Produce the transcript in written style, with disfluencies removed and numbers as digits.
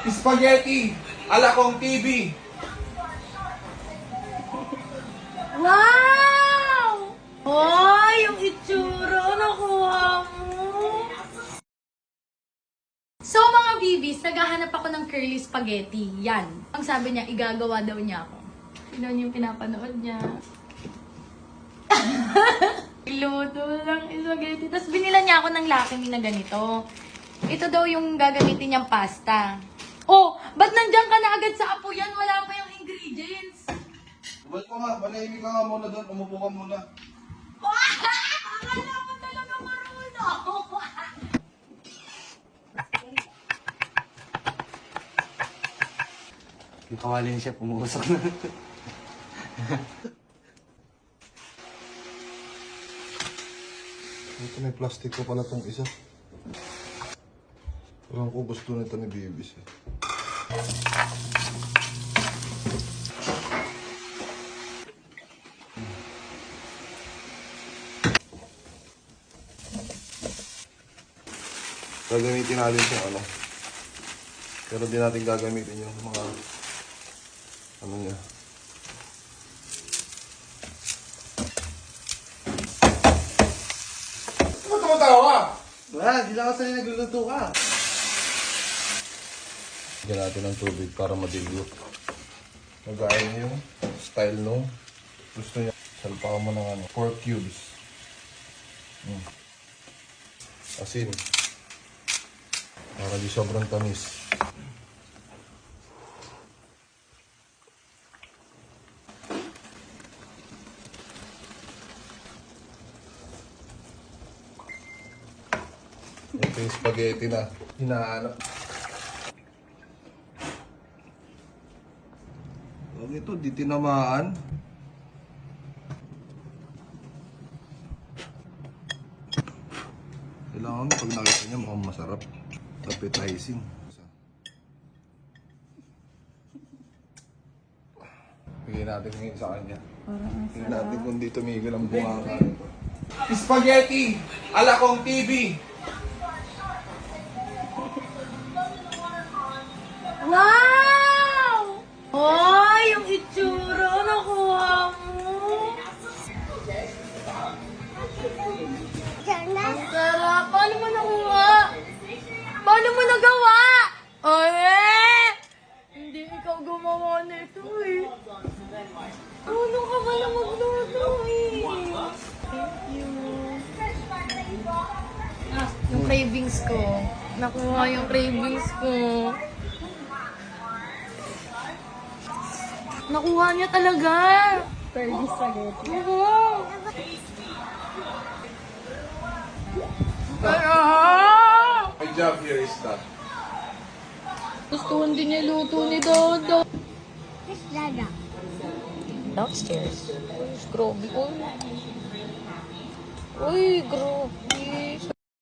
Spaghetti ala kong TV. Wow! Ay, yung itsura, nakuha mo. So mga bibis, naghahanap ako ng curly spaghetti. Yan. Ang sabi niya, igagawa daw niya ako. Sino yung pinapanood niya? Luto lang spaghetti. Tapos binila niya ako ng Lucky Me na ganito. Ito daw yung gagamitin niyang pasta. Oh, ba't nandiyan ka na agad sa apo yan? Wala pa yung ingredients. Ba't ko nga, manahimik ka nga muna doon, umupo ka muna. Akala ko talaga marunong. Yung kawali niya siya, pumuusok na. Ito may plastic ko pala tong isa. Parang ko gusto nito ni Bibis eh. Gagamitin natin yung ano. Pero di natin gagamitin yung mga ano niya. Ba't tumatawa? Wala, di lang kasi nagluluto ka. Lagyan natin ng tubig para madilyo. Nagaya niyo yung style no. Gusto niya. Salpakan mo ng ano, 4 cubes. Asin. Para di sobrang tamis. Ito yung spaghetti na hinahanap. Huwag ito, di tinamaan. Kailangan pag nakita niya mukhang masarap. Appetizing. Bigyan natin ngayon sa kanya. Tingnan natin kung di tumigil ang bunganga nito. Spaghetti ala kong TV. Wow! Ay, yung itsura, nakuha mo. Ang sarap. Paano mo nakuha? Paano mo nagawa? Ay! Hindi ikaw gumawa nito eh. Ano ka pala magluto eh? Thank you. Yung cravings ko. Nakuha yung cravings ko. Nakuha niya talaga. Curly spaghetti. Oo. My job here is that. Gustuhan din niya luto ni Dodo. Where's Dada? Downstairs. Grabe. Uy, grabe.